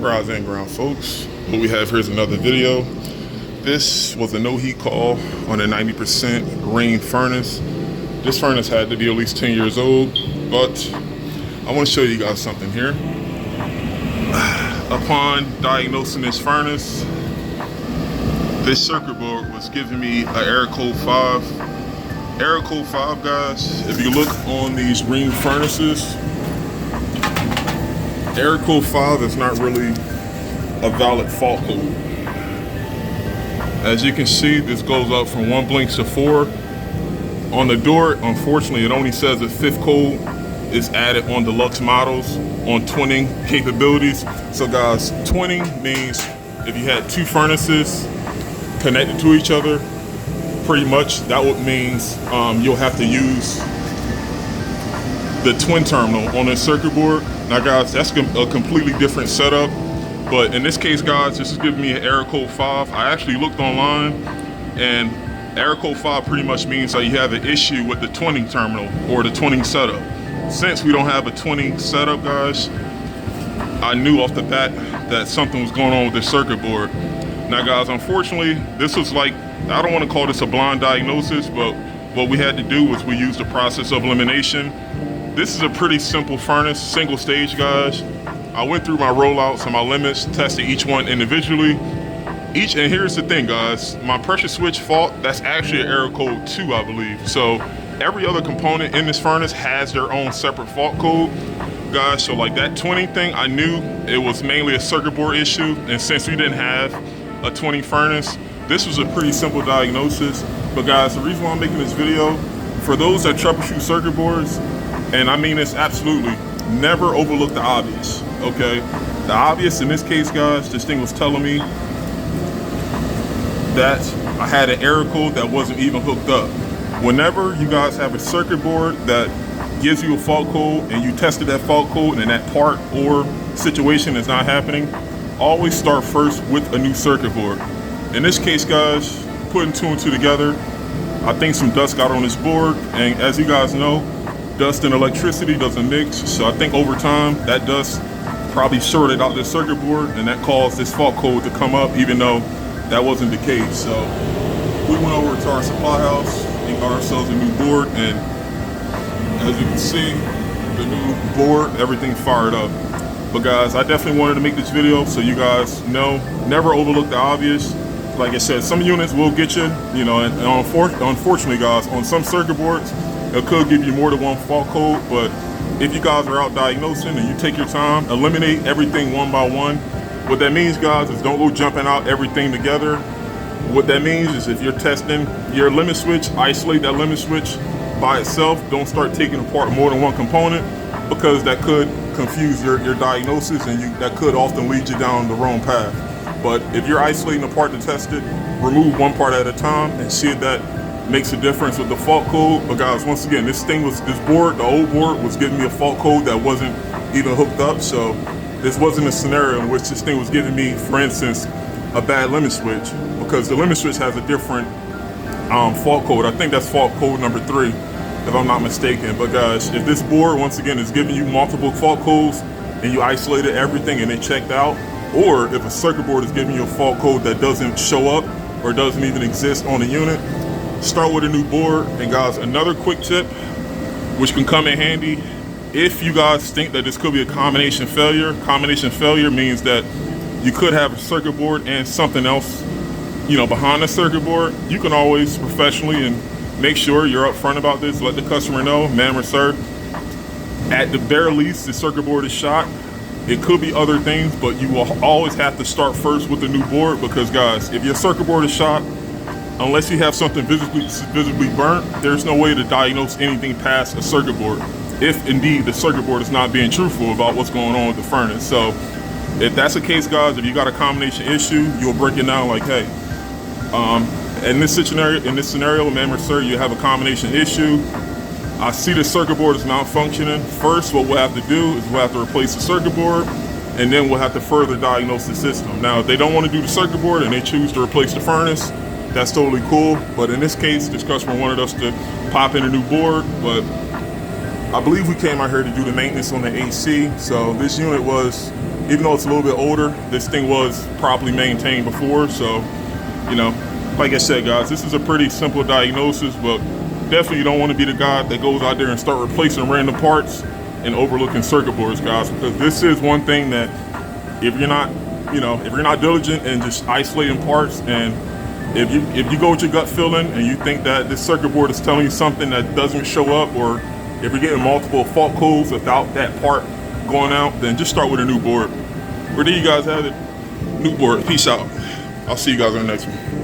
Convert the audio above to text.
Rise and ground, folks. What we have here is another video. This was a no heat call on a 90% Rheem furnace. This furnace had to be at least 10 years old, but I want to show you guys something here. Upon diagnosing this furnace, this circuit board was giving me an error code 5. Error code 5, guys, if you look on these Rheem furnaces, error code 5 is not really a valid fault code. As you can see, this goes up from 1 blink to 4. On the door, unfortunately, it only says the 5th code is added on deluxe models on twinning capabilities. So guys, twinning means if you had two furnaces connected to each other, pretty much that would means you'll have to use the twin terminal on a circuit board. Now guys, that's a completely different setup, but in this case, guys, this is giving me an error code 5. I actually looked online, and error code 5 pretty much means that you have an issue with the twinning terminal or the twinning setup. Since we don't have a twinning setup, guys, I knew off the bat that something was going on with this circuit board. Now guys, unfortunately, this was like, I don't want to call this a blind diagnosis, but what we had to do was we used the process of elimination. This is a pretty simple furnace, single stage, guys. I went through my rollouts and my limits, tested each one individually. And here's the thing, guys, my pressure switch fault, that's actually an error code 2, I believe. So every other component in this furnace has their own separate fault code, guys. So like that twinning thing, I knew it was mainly a circuit board issue. And since we didn't have a twinning furnace, this was a pretty simple diagnosis. But guys, the reason why I'm making this video, for those that troubleshoot circuit boards, and I mean this absolutely, never overlook the obvious, okay? The obvious in this case, guys, this thing was telling me that I had an error code that wasn't even hooked up. Whenever you guys have a circuit board that gives you a fault code and you tested that fault code and that part or situation is not happening, always start first with a new circuit board. In this case, guys, putting 2 and 2 together, I think some dust got on this board, and as you guys know, dust and electricity doesn't mix, so I think over time that dust probably shorted out this circuit board, and that caused this fault code to come up, even though that wasn't the case. So we went over to our supply house and got ourselves a new board, and as you can see, the new board, everything fired up. But guys, I definitely wanted to make this video so you guys know, never overlook the obvious. Like I said, some units will get you, you know, and unfortunately, guys, on some circuit boards, it could give you more than one fault code. But if you guys are out diagnosing and you take your time, eliminate everything one by one. What that means, guys, is don't go jumping out everything together. What that means is if you're testing your limit switch, isolate that limit switch by itself. Don't start taking apart more than one component, because that could confuse your diagnosis, and that could often lead you down the wrong path. But if you're isolating a part to test it, remove one part at a time and see if that makes a difference with the fault code. But guys, once again, this board, the old board, was giving me a fault code that wasn't even hooked up. So this wasn't a scenario in which this thing was giving me, for instance, a bad limit switch, because the limit switch has a different fault code. I think that's fault code number 3, if I'm not mistaken. But guys, if this board, once again, is giving you multiple fault codes and you isolated everything and it checked out, or if a circuit board is giving you a fault code that doesn't show up or doesn't even exist on the unit, start with a new board. And guys, another quick tip which can come in handy if you guys think that this could be a combination failure. Combination failure means that you could have a circuit board and something else, you know, behind the circuit board. You can always professionally and make sure you're upfront about this. Let the customer know, ma'am or sir, at the very least, the circuit board is shot. It could be other things, but you will always have to start first with the new board, because guys, if your circuit board is shot, unless you have something visibly burnt, there's no way to diagnose anything past a circuit board, if indeed the circuit board is not being truthful about what's going on with the furnace. So if that's the case, guys, if you got a combination issue, you'll break it down like, hey, in this scenario, ma'am or sir, you have a combination issue. I see the circuit board is malfunctioning. First, what we'll have to do is we'll have to replace the circuit board, and then we'll have to further diagnose the system. Now, if they don't want to do the circuit board and they choose to replace the furnace, that's totally cool. But in this case, this customer wanted us to pop in a new board, but I believe we came out here to do the maintenance on the AC. So this unit was even though it's a little bit older, this thing was properly maintained before. So, you know, like I said, guys, this is a pretty simple diagnosis, but definitely you don't want to be the guy that goes out there and start replacing random parts and overlooking circuit boards, guys, because this is one thing that if you're not, you know, if you're not diligent and just isolating parts, and if you go with your gut feeling and you think that this circuit board is telling you something that doesn't show up, or if you're getting multiple fault codes without that part going out, then just start with a new board. Where do you guys have it? New board. Peace out. I'll see you guys on the next one.